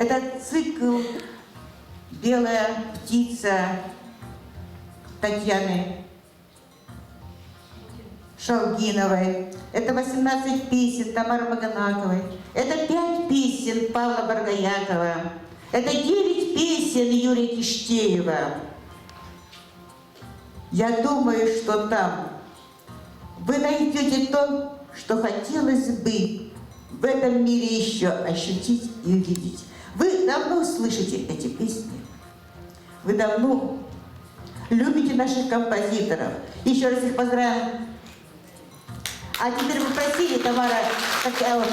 Это цикл «Белая птица» Татьяны Шалгиновой. Это 18 песен Тамары Маганаковой. Это 5 песен Павла Баргаякова. Это 9 песен Юрия Киштеева. Я думаю, что там вы найдете то, что хотелось бы в этом мире еще ощутить и увидеть. Вы давно слышите эти песни. Вы давно любите наших композиторов. Еще раз их поздравим. А теперь вы просили, Тамара, такая вот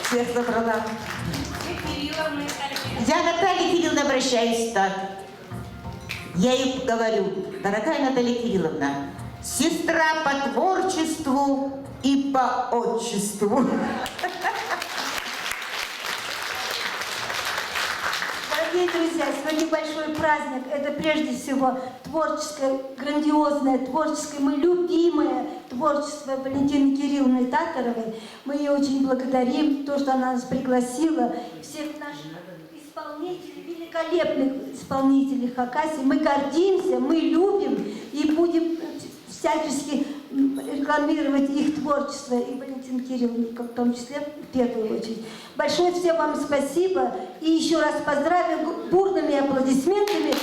всех собрала. Я Наталья Кирилловна обращаюсь так. Я ей говорю: дорогая Наталья Кирилловна, сестра по творчеству и по отчеству. Дорогие друзья, сегодня большой праздник. Это прежде всего творческое, грандиозное, творческое, мы любимое творчество Валентины Кирилловны Татаровой. Мы ее очень благодарим, то, что она нас пригласила, всех наших исполнителей, великолепных исполнителей Хакасии. Мы гордимся, мы любим и будем всячески рекламировать их творчество, и Валентину Кирилловну, в том числе, в первую очередь. Большое всем вам спасибо, и еще раз поздравим бурными аплодисментами.